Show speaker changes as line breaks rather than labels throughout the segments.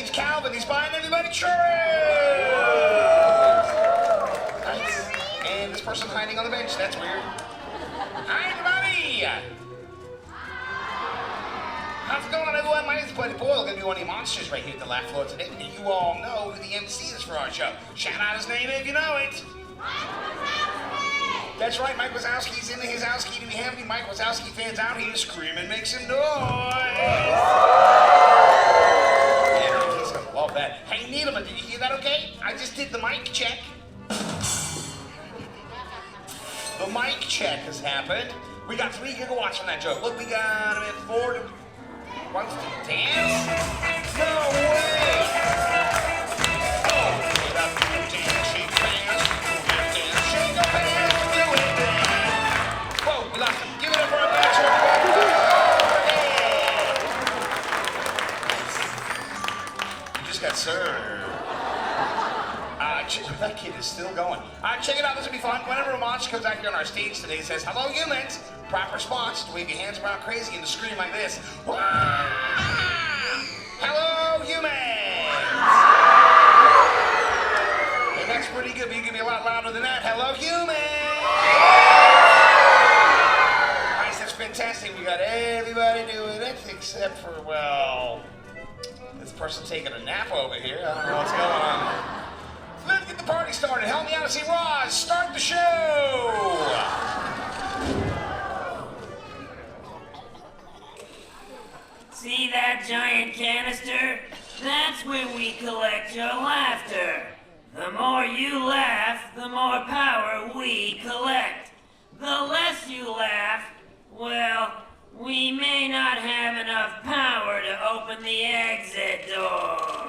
name's Calvin. He's buying everybody cherries. Nice. And this person hiding on the bench. That's weird. Hi, everybody. How's it going, everyone? My name's Buddy Boyle. Gonna be one of the monsters right here at the laugh floor today. You all know who the MC is for our show. Shout out his name if you know it. That's right, Mike Wazowski's in his house. Do we have any Mike Wazowski fans out here? Screaming, make some noise. Yeah, he's gonna love that. Hey, Needleman, did you hear that okay? I just did the mic check. The mic check has happened. We got 3 gigawatts from that joke. Look, we got him at 4 to... Wants to dance? No way! Oh, get up, dance, shake hands, shake your hands, do it, dance. Whoa, we lost him. Give it up for our match. Yeah! You just got served. That kid is still going. Check it out. This will be fun. Whenever a monster comes out here on our stage today and says, "Hello, humans," proper response to wave your hands around crazy and to scream like this. Wah! Hello, humans! And that's pretty good, but you can be a lot louder than that. Hello, humans! Nice, that's fantastic. We got everybody doing it except for, well, this person taking a nap over here. I don't know what's going on. Let's get the party started. Help me out and say, Roz, start the show!
See that giant canister? That's where we collect your laughter. The more you laugh, the more power we collect. The less you laugh, well, we may not have enough power to open the exit doors.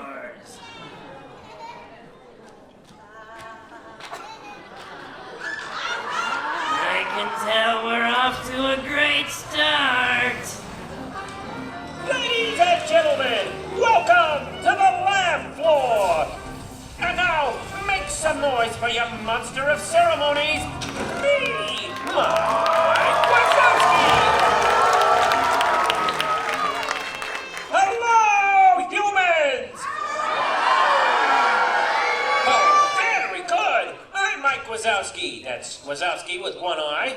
I can tell we're off to a great start.
Ladies and gentlemen, welcome to the laugh floor. And now, make some noise for your monster of ceremonies, me, Mike Wazowski. Hello, humans. Oh, very good. I'm Mike Wazowski. That's Wazowski with one eye.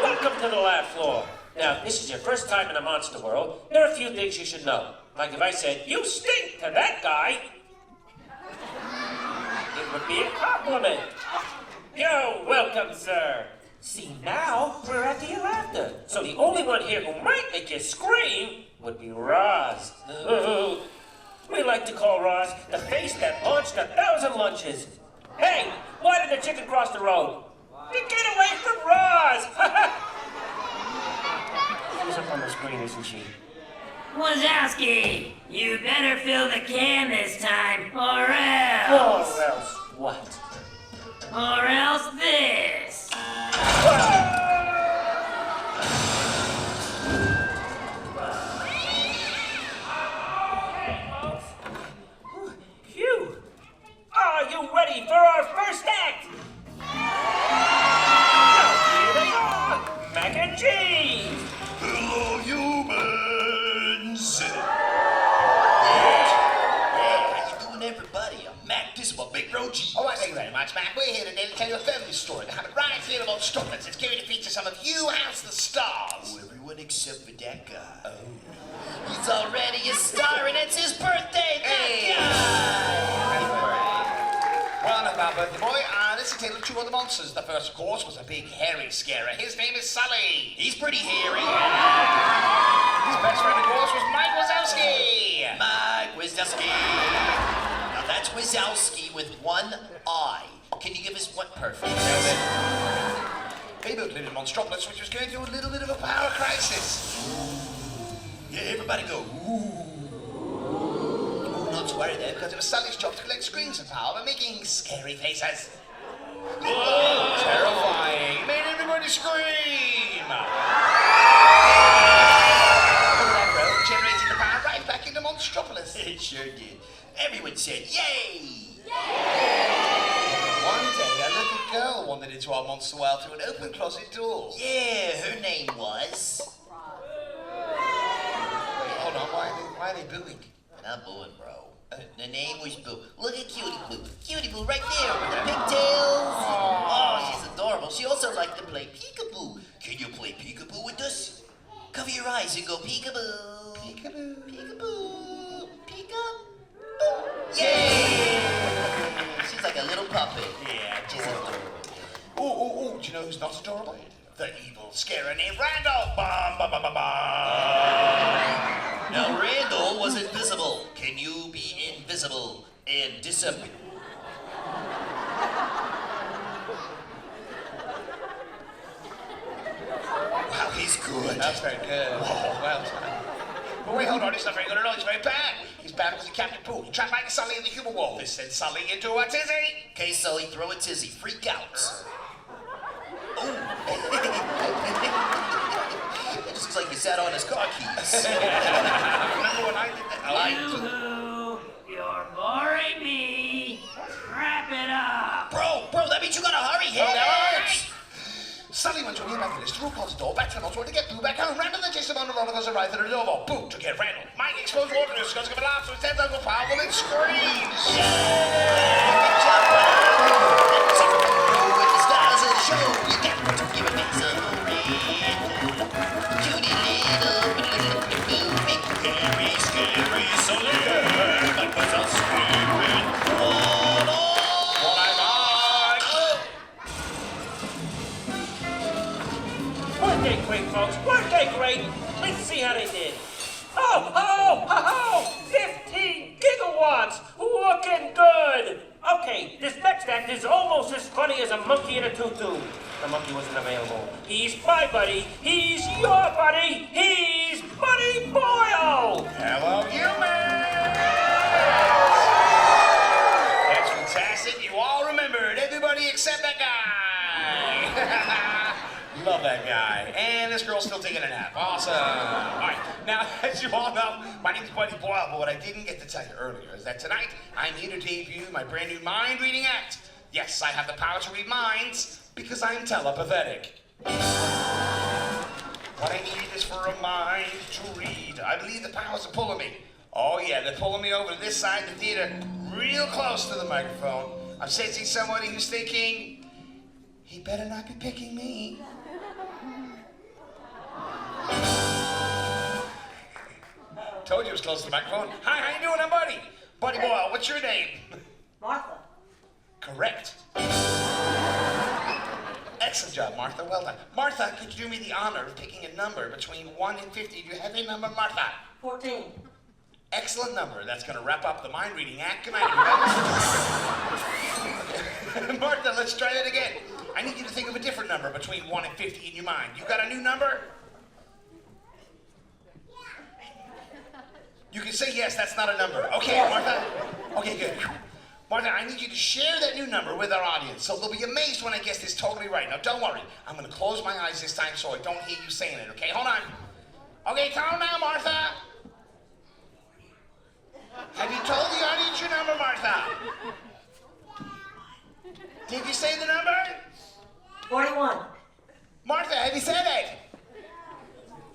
Welcome to the laugh floor. Now, this is your first time in the monster world. There are a few things you should know. Like if I said, "You stink" to that guy, it would be a compliment. You're welcome, sir. See, now we're after your laughter. So the only one here who might make you scream would be Roz. We like to call Roz the face that launched 1,000 lunches. Hey, why did the chicken cross the road? To get away from Roz! She's up on the screen, isn't she?
Wazowski, you better fill the can this time, or else.
Or else what?
Or else this.
Phew! Are you ready for our first act? Now here they are, mac and cheese.
Hello, humans!
Hey, how you doing, everybody? I'm Mac. This is my big Roji.
All right, thank you very much, Mac. We're here today to tell you a family story that happened right here about Monstropolis. It's going to feature some of you house the stars.
Oh, everyone except for that guy. Oh. He's already a star, and it's his birthday.
Hey.
That
Well, enough about birthday boy. This is a tale of 2 other monsters. The first, of course, was a big hairy scarer. His name is Sully.
He's pretty hairy.
His best friend, of course, was Mike Wazowski.
Mike Wazowski. Now that's Wazowski with one eye. Can you give us one perfect?
They both lived in Monstropolis, which was going through a little bit of a power crisis.
Yeah, everybody go, ooh.
Oh, not to worry though, because it was Sully's job to collect screams of power by making scary faces. Oh, terrifying. It made everybody scream. That road generated the power right back into Monstropolis.
It sure did. Everyone said, yay!
One day, a little girl wandered into our monster world through an open closet door.
Yeah, her name was...
Wait, hold on, Why are they booing?
Not booing, bro. The name was Boo. Look at Cutie Boo. Cutie Boo right there with the pigtails. Oh, she's adorable. She also liked to play peekaboo. Can you play peekaboo with us? Cover your eyes and go peekaboo. Peekaboo. Peekaboo. Peekaboo. Yay! She's like a little puppet.
Yeah,
She's adorable.
Ooh, do you know who's not adorable? The evil scarer named Randall. Bum, bum, bum, bum, bum.
Now, Randall was invisible. Can you be invisible and disappear? Wow, he's good.
That's very good. Well done. But wait, hold on, he's not very good at all, he's very bad. He's bad because he Captain Pooh. He tried biting Sully in the human wall. This sent Sully into a tizzy.
Okay, Sully, throw a tizzy. Freak out. Oh. It just looks like he sat on his car keys.
Remember when I did that?
Yoo-hoo! You're boring me. Wrap it up.
Bro, that means you gotta hurry. Hey,
Sully went to a nearby village, threw across the door, back to the motor to get Boo back home. Randall and Jason on the roller coaster ride through the door. Boo to get Randall. Mike explodes water in his skull, give a laugh, so his 10,000 powerful and screams.
Good job, Randall. With the stars of the show, you got to give a mix of Randall. Cutie little big scary Sully. That was a screaming.
Weren't they great, folks? Weren't they great? Let's see how they did. 15 gigawatts! Looking good! Okay, this next act is almost as funny as a monkey in a tutu. The monkey wasn't available. He's my buddy. He's your buddy. He's Buddy Boyle!
Hello, humans! That's fantastic. You all remembered. Everybody except that guy. Love that guy. And this girl's still taking a nap. Awesome. All right. Now, as you all know, my name's Buddy Boyle, but what I didn't get to tell you earlier is that tonight I'm here to debut my brand new mind-reading act. Yes, I have the power to read minds because I'm telepathetic. What I need is for a mind to read. I believe the powers are pulling me. Oh yeah, they're pulling me over to this side of the theater, real close to the microphone. I'm sensing somebody who's thinking, he better not be picking me. Told you it was close to the microphone. Hi, how you doing? I'm Buddy. Buddy Boyle, what's your name?
Martha.
Correct. Excellent job, Martha. Well done. Martha, could you do me the honor of picking a number between 1 and 50? Do you have a number, Martha?
14.
Excellent number. That's going to wrap up the mind-reading act. Good night, everybody. Martha, let's try that again. I need you to think of a different number between 1 and 50 in your mind. You got a new number? You can say yes, that's not a number. Okay, Martha? Okay, good. Martha, I need you to share that new number with our audience, so they'll be amazed when I guess this totally right. Now, don't worry. I'm going to close my eyes this time so I don't hear you saying it, okay? Hold on. Okay, calm down, Martha. Have you told the audience your number, Martha? Did you say the number?
41.
Martha, have you said it?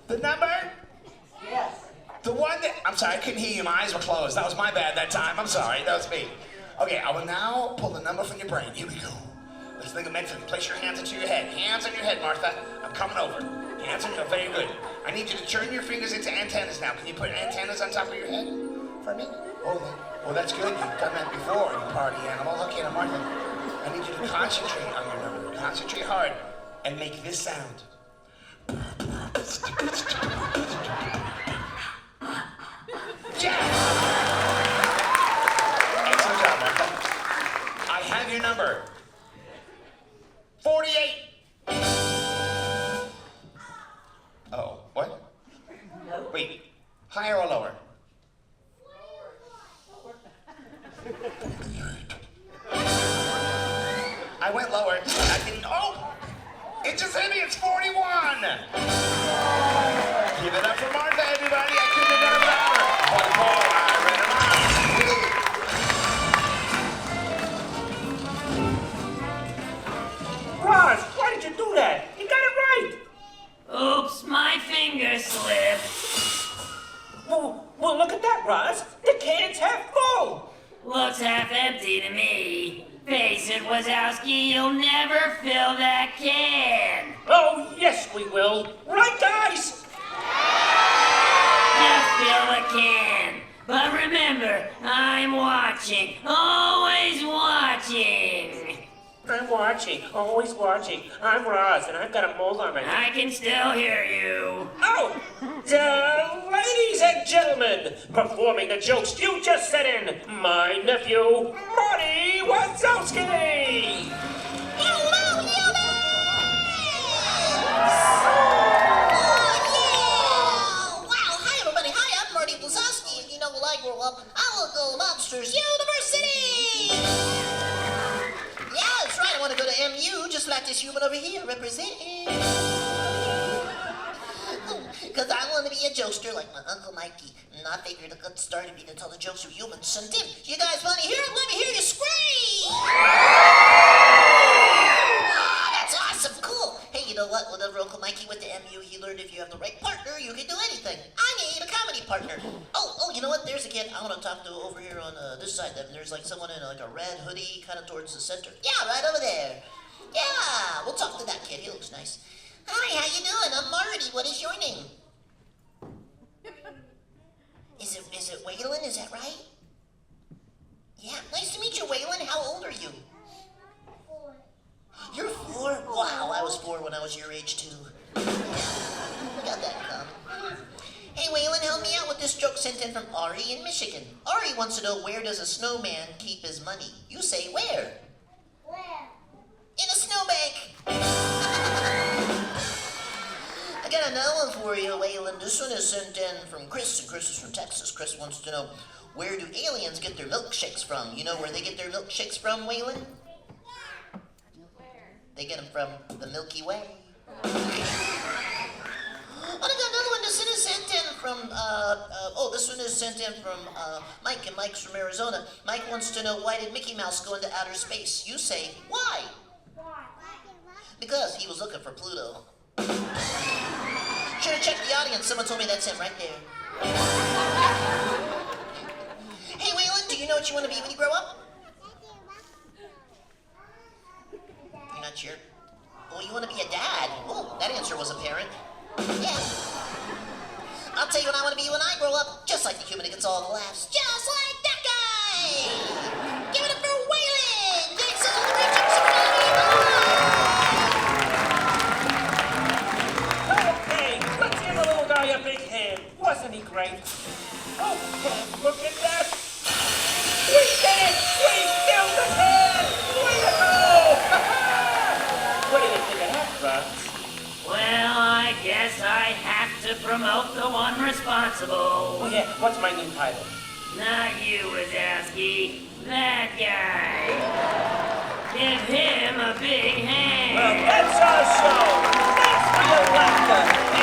The number?
Yes.
The one that... I'm sorry, I couldn't hear you. My eyes were closed. That was my bad that time. I'm sorry. That was me. Okay, I will now pull the number from your brain. Here we go. Let's think of mentally. Place your hands into your head. Hands on your head, Martha. I'm coming over. Hands on your head. Very good. I need you to turn your fingers into antennas now. Can you put antennas on top of your head for me? Oh, that's good. You've done that before, you party animal. Okay, now, Martha, I need you to concentrate on your number. Concentrate hard and make this sound. Yeah! Excellent job, Martha. I have your number. 48. Oh, what?
No.
Wait, higher or lower? I went lower. I didn't. Oh! It just hit me. It's 41. Give it up for Martha, everybody. I couldn't have done it without her. One more. I read
Roz, why did you do that? You got it right.
Oops, my finger slipped.
Well,
looks half empty to me. Face it, Wazowski, you'll never fill that can.
Oh, yes, we will. Right, guys?
Just fill the can. But remember, I'm watching, always watching.
I'm watching, always watching. I'm Roz, and I've got a mold on my
I can still hear you.
Oh! Ladies and gentlemen, performing the jokes you just sent in, my nephew, Marty Wazowski!
Hello, yeah! Wow, hi everybody. Hi, I'm Marty Wazowski, and you know, when I grow up, I'll go Monsters University! Yeah, that's right. I want to go to MU, just like this human over here, representing. Because I want to be a jokester like my Uncle Mikey. And I figured a good start would be to tell the jokes you humans sent in. You guys want to hear it? Let me hear you scream! Ah, that's awesome, cool. Hey, you know what? Whenever Uncle Mikey went to MU, he learned if you have the right partner, you can do anything. I need a comedy partner. Oh, you know what? There's a kid I want to talk to over here on this side. There's like someone in like a red hoodie kind of towards the center. Yeah, right over there. Yeah, we'll talk to that kid. He looks nice. Hi, how you doing? I'm Marty. What is your name? Is it Waylon? Is that right? Yeah, nice to meet you, Waylon. How old are you? 4. You're 4? Wow, I was 4 when I was your age too. Yeah, we got that in common. Hey, Waylon, help me out with this joke sent in from Ari in Michigan. Ari wants to know, where does a snowman keep his money? You say where? Where? In a snowbank. I got another one for you, Waylon. This one is sent in from Chris, and Chris is from Texas. Chris wants to know, where do aliens get their milkshakes from? You know where they get their milkshakes from, Waylon? Where? They get them from the Milky Way. Oh, I got another one. This one is sent in from, this one is sent in from Mike, and Mike's from Arizona. Mike wants to know, why did Mickey Mouse go into outer space? You say, why? Because he was looking for Pluto. Should have checked the audience. Someone told me that's him right there. Hey, Waylon, do you know what you want to be when you grow up? You're not sure? Oh, you want to be a dad? Oh, that answer was apparent. Yeah. I'll tell you what I want to be when I grow up. Just like the human who gets all the laughs. Just like that guy! Give it up for Waylon! Thanks for all the great jokes in front of me.
Hey, let's give the little guy a big hand. Wasn't he great? Oh, look at that! We did it! We killed the kid! Way to go! What do you think of that, Bugs?
Well, I guess I have to promote the one responsible.
Oh yeah, what's my new title?
Not you, Wazowski. That guy. Give him a big hand.
Well, that's our show! Thanks for your laughter!